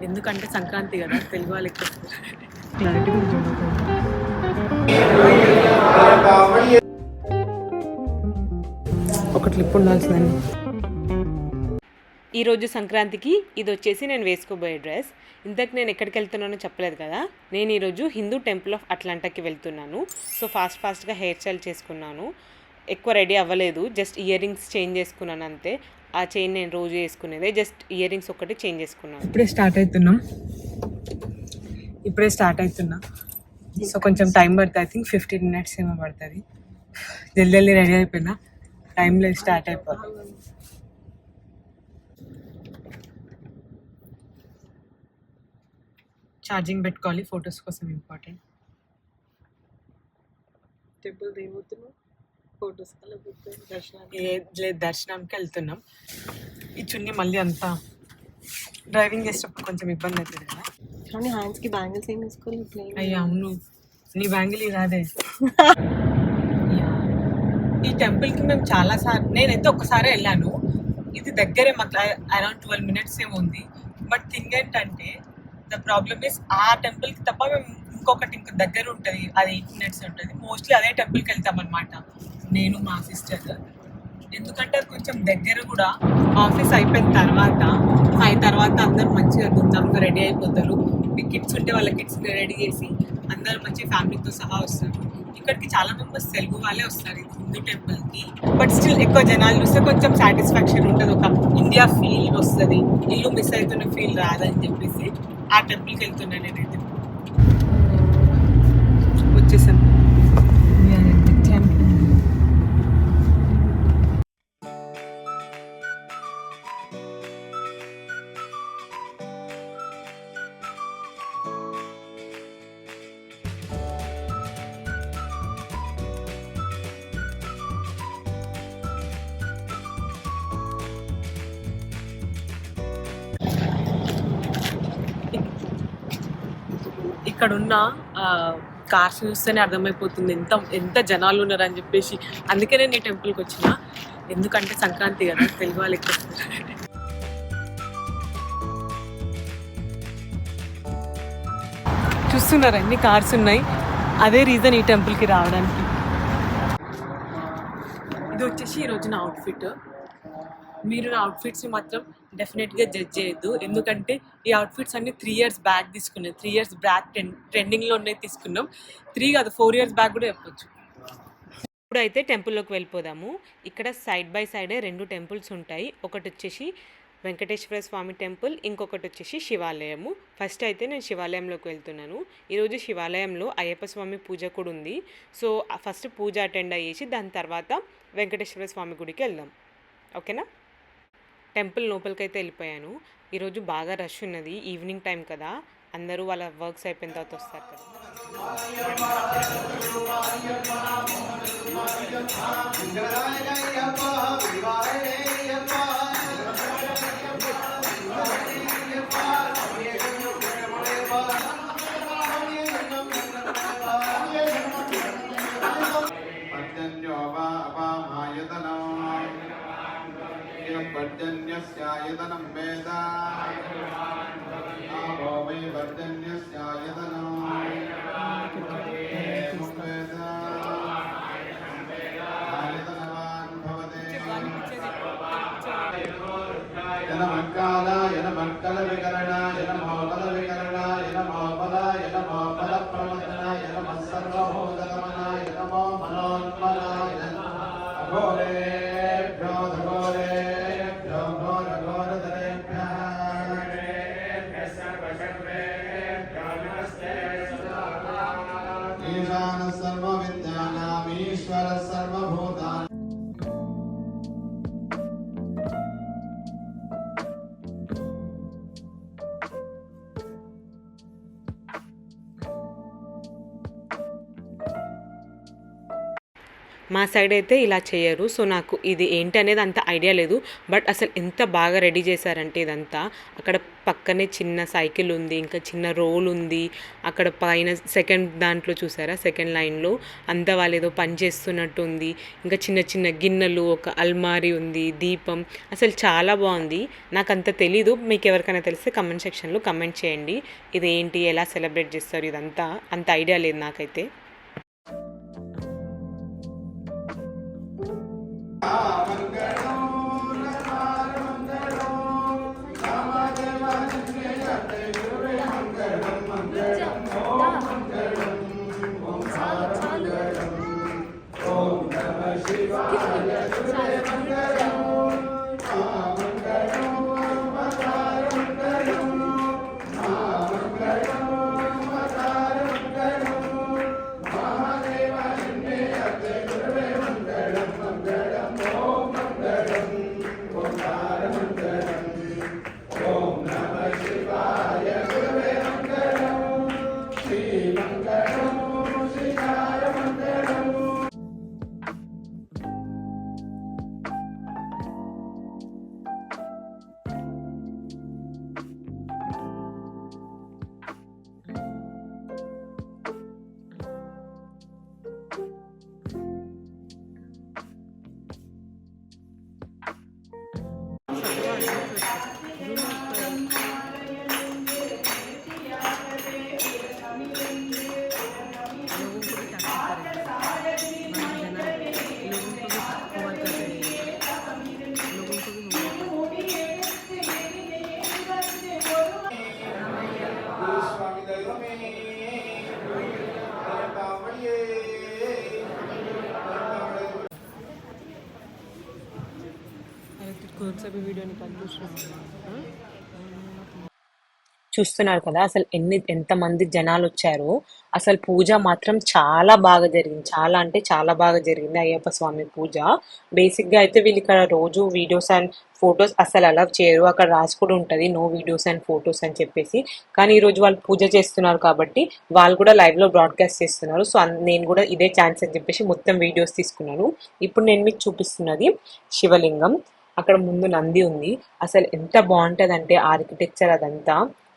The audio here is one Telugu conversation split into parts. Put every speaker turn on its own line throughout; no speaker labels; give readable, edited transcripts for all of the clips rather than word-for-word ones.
ఎందుకంటే సంక్రాంతి కదా, తెలుగు వాళ్ళకి క్లారిటీ గురించి ఒక క్లిప్ ఉండాల్సిందండి. ఈరోజు సంక్రాంతికి ఇది వచ్చేసి నేను వేసుకోబోయే డ్రెస్. ఇంతకు నేను ఎక్కడికి వెళ్తున్నానో చెప్పలేదు కదా. నేను ఈరోజు హిందూ టెంపుల్ ఆఫ్ అట్లాంటాకి వెళ్తున్నాను. సో ఫాస్ట్గా హెయిర్ స్టైల్ చేసుకున్నాను. ఎక్కువ రెడీ అవ్వలేదు, జస్ట్ ఇయర్ రింగ్స్ చేంజ్ చేసుకున్నాను అంతే. ఆ చైన్ నేను రోజు వేసుకునేదే, జస్ట్ ఇయర్ రింగ్స్ ఒకటి చేంజ్ చేసుకున్నాను. ఇప్పుడే స్టార్ట్ అవుతున్నా. సో కొంచెం టైం పడుతుంది. ఐ థింక్ 15 minutes ఏమో పడుతుంది. జల్దీ రెడీ అయిపోయినా, టైంలో స్టార్ట్ అయిపోతుంది. ఛార్జింగ్ పెట్టుకోవాలి, ఫొటోస్ కోసం ఇంపార్టెంట్.
టెంపుల్ ఏమవుతున్నావు? ఫొటోస్
లేదు, దర్శనానికి వెళ్తున్నాం. ఈ చున్నీ మళ్ళీ అంతా డ్రైవింగ్ చేసేటప్పుడు కొంచెం ఇబ్బంది అవుతుంది కదా.
కానీ హ్యాండ్స్కి బ్యాంగిల్స్ ఏం వేసుకోవాలి?
అయ్యా అవును, నీ బ్యాంగిల్ రాదే. ఈ టెంపుల్కి మేము చాలాసార్లు, నేనైతే ఒక్కసారి వెళ్ళాను. ఇది దగ్గరే, మాకు అరౌండ్ 12 minutes ఏమో ఉంది. బట్ థింగ్ ఏంటంటే, ద ప్రాబ్లమ్ ఇస్ ఆ టెంపుల్కి తప్ప మేము ఇంకొకటి దగ్గర ఉంటుంది, అది 8 minutes ఉంటుంది. మోస్ట్లీ అదే టెంపుల్కి వెళ్తాం అనమాట, నేను మా సిస్టర్. ఎందుకంటే అది కొంచెం దగ్గర కూడా. ఆఫీస్ అయిపోయిన తర్వాత 5 తర్వాత అందరూ మంచిగా దుమ్దాంగా రెడీ అయిపోతారు. మీ కిడ్స్ ఉంటే వాళ్ళ కిడ్స్ రెడీ చేసి అందరూ మంచి ఫ్యామిలీతో సహా వస్తారు. ఇక్కడికి చాలా మెంబర్స్ తెలుగు వాళ్ళే వస్తారు ఈ హిందూ టెంపుల్కి. బట్ స్టిల్ ఎక్కువ జనాలు చూస్తే కొంచెం సాటిస్ఫాక్షన్ ఉంటుంది, ఒక ఇండియా ఫీల్ వస్తుంది, ఇల్లు మిస్ అవుతున్న ఫీల్ రాదని చెప్పేసి ఆ టెంపుల్కి వెళ్తున్నా నేనైతే. వచ్చేసాను. ఇక్కడున్న కార్స్ చూస్తేనే అర్థమైపోతుంది ఎంత జనాలు ఉన్నారని చెప్పేసి. అందుకే నేను ఈ టెంపుల్కి వచ్చిన, ఎందుకంటే సంక్రాంతి కదా, తెలుగు వాళ్ళకి. చూస్తున్నారు అన్ని కార్స్ ఉన్నాయి, అదే రీజన్ ఈ టెంపుల్కి రావడానికి. ఇది వచ్చేసి ఈరోజు నా అవుట్ఫిట్. మీరు నా అవుట్ఫిట్స్ని మాత్రం డెఫినెట్గా జడ్జ్ చేయొద్దు, ఎందుకంటే ఈ అవుట్ఫిట్స్ అన్ని 3 years బ్యాక్ తీసుకున్నాం. 3 years బ్యాక్ ట్రెండింగ్లో ఉన్నాయి తీసుకున్నాం. 3 కాదు 4 years బ్యాక్ కూడా చెప్పొచ్చు. ఇప్పుడైతే టెంపుల్లోకి వెళ్ళిపోదాము. ఇక్కడ సైడ్ బై సైడే 2 టెంపుల్స్ ఉంటాయి. ఒకటి వచ్చేసి వెంకటేశ్వర స్వామి టెంపుల్, ఇంకొకటి వచ్చేసి శివాలయము. ఫస్ట్ అయితే నేను శివాలయంలోకి వెళ్తున్నాను. ఈరోజు శివాలయంలో అయ్యప్ప స్వామి పూజ కూడా ఉంది. సో ఫస్ట్ పూజ అటెండ్ అయ్యేసి దాని తర్వాత వెంకటేశ్వర స్వామి గుడికి వెళ్దాం. ఓకేనా? టెంపుల్ లోపలికైతే వెళ్ళిపోయాను. ఈరోజు బాగా రష్ ఉన్నది, ఈవినింగ్ టైం కదా, అందరూ వాళ్ళ వర్క్స్ అయిపోయిన తర్వాత వస్తారు కదా.
पर्जन्यस्यायतनं वेद आपो वै पर्जन्यस्यायतनं वेद आयतनवान् भवते नमः कलविकरणाय नमो कलविकरणाय नमो बलाय नमो बलप्रवदनाय नमः सर्वभूतगमनाय नमो मनोन्मनाय अघोरे
మా సైడ్ అయితే ఇలా చేయరు. సో నాకు ఇది ఏంటి అనేది అంత ఐడియా లేదు. బట్ అసలు ఎంత బాగా రెడీ చేశారంటే ఇదంతా. అక్కడ పక్కనే చిన్న సైకిల్ ఉంది, ఇంకా చిన్న రోల్ ఉంది. అక్కడ పైన సెకండ్ దాంట్లో చూసారా, సెకండ్ లైన్లో అంతా వాళ్ళు ఏదో పని చేస్తున్నట్టు ఉంది. ఇంకా చిన్న చిన్న గిన్నెలు, ఒక అల్మారీ ఉంది, దీపం. అసలు చాలా బాగుంది. నాకు అంత తెలీదు. మీకు ఎవరికైనా తెలిస్తే కమెంట్ సెక్షన్లో కమెంట్ చేయండి. ఇది ఏంటి, ఎలా సెలబ్రేట్ చేస్తారు, ఇదంతా అంత ఐడియా లేదు నాకైతే. చూస్తున్నారు కదా అసలు ఎంతమంది జనాలు వచ్చారో. అసలు పూజ మాత్రం చాలా బాగా జరిగింది. చాలా అంటే చాలా బాగా జరిగింది అయ్యప్ప స్వామి పూజ. బేసిక్ గా అయితే వీళ్ళు ఇక్కడ రోజు వీడియోస్ అండ్ ఫొటోస్ అసలు అలౌ చేయరు. అక్కడ రాసి కూడా ఉంటది నో వీడియోస్ అండ్ ఫొటోస్ అని చెప్పేసి. కానీ ఈ రోజు వాళ్ళు పూజ చేస్తున్నారు కాబట్టి వాళ్ళు కూడా లైవ్ లో బ్రాడ్కాస్ట్ చేస్తున్నారు. సో నేను కూడా ఇదే ఛాన్స్ అని చెప్పేసి మొత్తం వీడియోస్ తీసుకున్నాను. ఇప్పుడు నేను మీకు చూపిస్తున్నది శివలింగం. అక్కడ ముందు నంది ఉంది. అసలు ఎంత బాగుంటది అంటే ఆర్కిటెక్చర్ అదంతా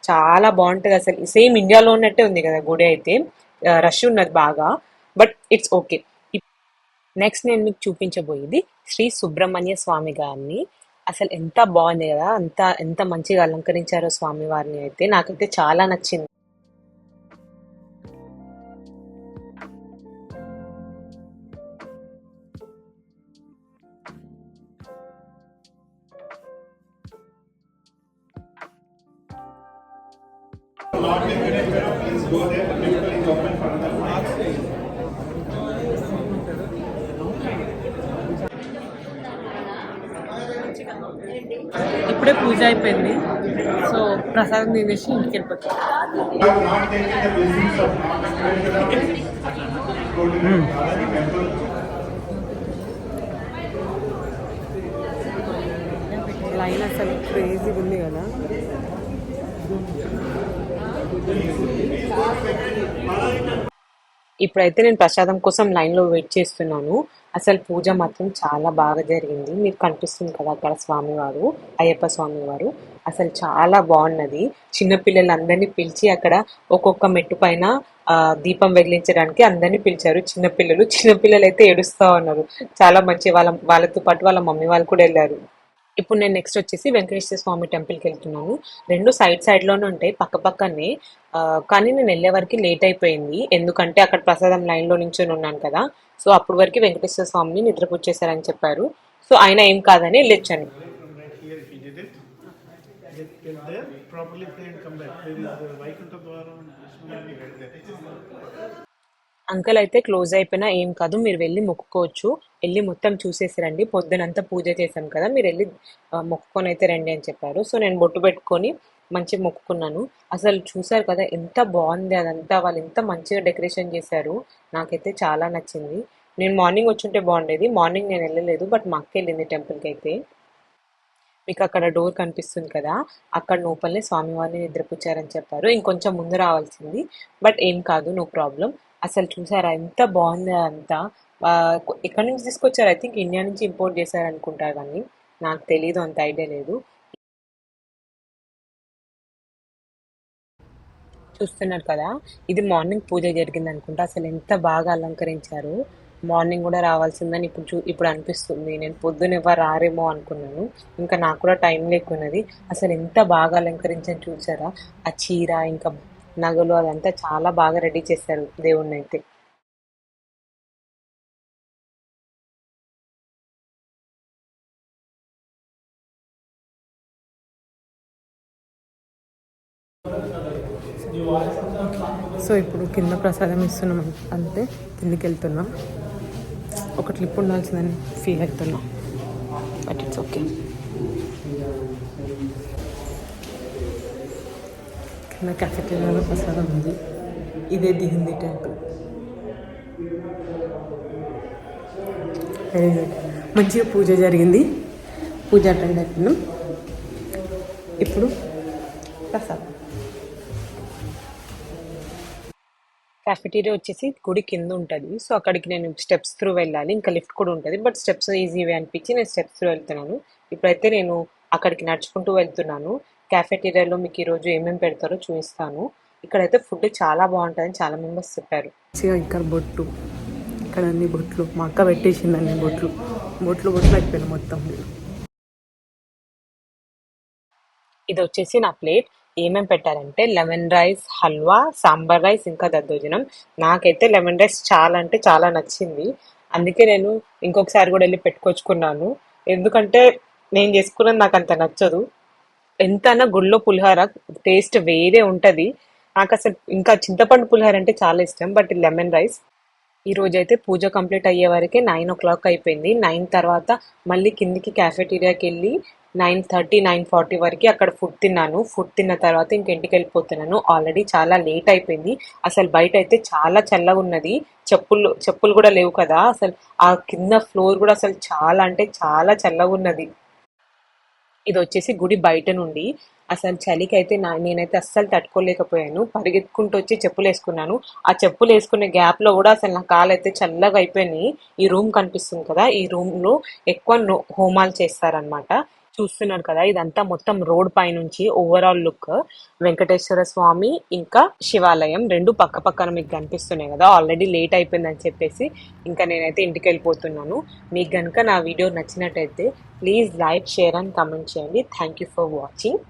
చాలా బాగుంటది. అసలు సేమ్ ఇండియాలో ఉన్నట్టే ఉంది కదా గుడి అయితే. రష్ ఉన్నది బాగా, బట్ ఇట్స్ ఓకే. నెక్స్ట్ నేను మీకు చూపించబోయేది శ్రీ సుబ్రహ్మణ్య స్వామి గారిని. అసలు ఎంత బాగుంది కదా, ఎంత మంచిగా అలంకరించారో స్వామి వారిని. అయితే నాకైతే చాలా నచ్చింది.
Please go there. Temple is open for another 5 days.
ఇప్పుడే పూజ అయిపోయింది. సో ప్రసాదం తినేసి ఇంటికి వెళ్ళిపోతాం.
I have not taken the blessings of non-activated. Go to the temple.
Line అసలు క్రేజీగా ఉంది కదా. ఇప్పుడైతే నేను ప్రసాదం కోసం లైన్లో వెయిట్ చేస్తున్నాను. అసలు పూజ మాత్రం చాలా బాగా జరిగింది. మీకు కనిపిస్తుంది కదా అక్కడ స్వామివారు, అయ్యప్ప స్వామివారు. అసలు చాలా బాగున్నది. చిన్నపిల్లలందరినీ పిలిచి అక్కడ ఒక్కొక్క మెట్టు పైన దీపం వెలిగించడానికి అందరినీ పిలిచారు. చిన్నపిల్లలు అయితే ఏడుస్తా ఉన్నారు. చాలా మంచి వాళ్ళతో పాటు వాళ్ళ మమ్మీ వాళ్ళు కూడా వెళ్ళారు. ఇప్పుడు నేను నెక్స్ట్ వచ్చేసి వెంకటేశ్వర స్వామి టెంపుల్కి వెళ్తున్నాను. రెండు సైడ్లోనే ఉంటాయి పక్క పక్కనే. కానీ నేను వెళ్ళే వరకు లేట్ అయిపోయింది. ఎందుకంటే అక్కడ ప్రసాదం లైన్లో నించొని ఉన్నాను కదా. సో అప్పటి వరకు వెంకటేశ్వర స్వామిని నిద్రపుచ్చేశారని చెప్పారు. సో ఆయన ఏం కాదని వెళ్ళొచ్చాను. అంకల్ అయితే క్లోజ్ అయిపోయినా ఏం కాదు, మీరు వెళ్ళి మొక్కుకోవచ్చు. వెళ్ళి మొత్తం చూసేసి రండి. పొద్దునంతా పూజ చేశాం కదా, మీరు వెళ్ళి మొక్కుకొని అయితే రండి అని చెప్పారు. సో నేను బొట్టు పెట్టుకొని మంచిగా మొక్కుకున్నాను. అసలు చూసారు కదా ఎంత బాగుంది అదంతా. వాళ్ళు ఎంత మంచిగా డెకరేషన్ చేశారు. నాకైతే చాలా నచ్చింది. నేను మార్నింగ్ వచ్చుంటే బాగుండేది. మార్నింగ్ నేను వెళ్ళలేదు, బట్ మా అక్క వెళ్ళింది టెంపుల్కి అయితే. మీకు అక్కడ డోర్ కనిపిస్తుంది కదా, అక్కడ లోపలనే స్వామివారిని నిద్రపుచ్చారని చెప్పారు. ఇంకొంచెం ముందు రావాల్సింది, బట్ ఏం కాదు, నో ప్రాబ్లం. అసలు చూసారా ఎంత బాగుంది అంతా. ఎక్కడి నుంచి తీసుకొచ్చారు? ఐ థింక్ ఇండియా నుంచి ఇంపోర్ట్ చేశారు అనుకుంటారు, కానీ నాకు తెలీదు, అంత ఐడియా లేదు. చూస్తున్నారు కదా, ఇది మార్నింగ్ పూజ జరిగింది అనుకుంటా. అసలు ఎంత బాగా అలంకరించారు. మార్నింగ్ కూడా రావాల్సిందని ఇప్పుడు అనిపిస్తుంది. నేను పొద్దున ఎవరు రారేమో అనుకున్నాను. ఇంకా నాకు కూడా టైం లేకున్నది. అసలు ఎంత బాగా అలంకరించాను చూసారా. ఆ చీర ఇంకా నగలు అదంతా చాలా బాగా రెడీ చేశారు దేవుణ్ణి అయితే. సో ఇప్పుడు కింద ప్రసాదం ఇస్తున్నాం, అంతే. కిందికి వెళ్తున్నాం. ఒక ట్లిప్ ఉండాల్సిందని ఫీల్ అవుతున్నాం, బట్ ఇట్స్ ఓకే. కింద క్యాఫెటేరియాలో ప్రసాదం ఉంది. ఇదే the Hindi temple. Very good. మంచిగా పూజ జరిగింది. పూజ అటెండ్ అయిపోయినాం. ఇప్పుడు ప్రసాదం. క్యాఫెటీరియా వచ్చేసి గుడి కింద ఉంటుంది. సో అక్కడికి నేను స్టెప్స్ త్రూ వెళ్ళాలి. ఇంకా లిఫ్ట్ కూడా ఉంటుంది, బట్ స్టెప్స్ ఈజీవే అనిపించి నేను స్టెప్స్ త్రూ వెళ్తున్నాను. ఇప్పుడైతే నేను అక్కడికి నడుచుకుంటూ వెళ్తున్నాను. క్యాఫెటీరియాలో మీకు ఈరోజు ఏమేమి పెడతారో చూపిస్తాను. ఇక్కడైతే ఫుడ్ చాలా బాగుంటుందని చాలా మెంబర్స్ చెప్పారు. ఇక్కడ బొట్లు, ఇక్కడ అన్ని బొట్లు మా అక్క పెట్టేసింది. అన్ని బొట్లు బొట్లు బొట్లు అయిపోయినాయి మొత్తం. ఇది వచ్చేసి నా ప్లేట్. ఏమేమి పెట్టారంటే lemon rice, halwa, sambar rice, ఇంకా దద్దోజనం. నాకైతే లెమన్ రైస్ చాలా అంటే చాలా నచ్చింది. అందుకే నేను ఇంకొకసారి కూడా వెళ్ళి పెట్టుకొచ్చుకున్నాను. ఎందుకంటే నేను చేసుకున్నది నాకు అంత నచ్చదు. ఎంతైనా గుళ్ళో పులిహోర టేస్ట్ వేరే ఉంటది. నాకు అసలు ఇంకా చింతపండు పులిహోర అంటే చాలా ఇష్టం, బట్ లెమన్ రైస్. ఈ రోజైతే పూజ కంప్లీట్ అయ్యే వరకే 9 o'clock అయిపోయింది. 9 తర్వాత మళ్ళీ కిందికి క్యాఫెటీరియాకి వెళ్ళి 9:30, 9:40 వరకు అక్కడ ఫుడ్ తిన్నాను. ఫుడ్ తిన్న తర్వాత ఇంక ఇంటికి వెళ్ళిపోతున్నాను. ఆల్రెడీ చాలా లేట్ అయిపోయింది. అసలు బయట అయితే చాలా చల్లగా ఉన్నది. చెప్పులు కూడా లేవు కదా. అసలు ఆ కింద ఫ్లోర్ కూడా అసలు చాలా అంటే చాలా చల్లగా ఉన్నది. ఇది వచ్చేసి గుడి బయట నుండి. అసలు చలికి అయితే నేనైతే అస్సలు తట్టుకోలేకపోయాను. పరిగెత్తుకుంటూ వచ్చి చెప్పులు వేసుకున్నాను. ఆ చెప్పులు వేసుకునే గ్యాప్ లో కూడా అసలు నా కాలు అయితే చల్లగా అయిపోయినాయి. ఈ రూమ్ కనిపిస్తుంది కదా, ఈ రూమ్ లో ఎక్కువ హోమాలు చేస్తారనమాట. చూస్తున్నారు కదా, ఇదంతా మొత్తం రోడ్ పై నుంచి ఓవరాల్ లుక్. వెంకటేశ్వర స్వామి ఇంకా శివాలయం రెండు పక్క పక్కన మీకు కనిపిస్తున్నాయి కదా. ఆల్రెడీ లేట్ అయిపోయిందని చెప్పేసి ఇంకా నేనైతే ఇంటికి వెళ్ళిపోతున్నాను. మీకు కనుక నా వీడియో నచ్చినట్టయితే please like, share and comment చేయండి. Thank you for watching.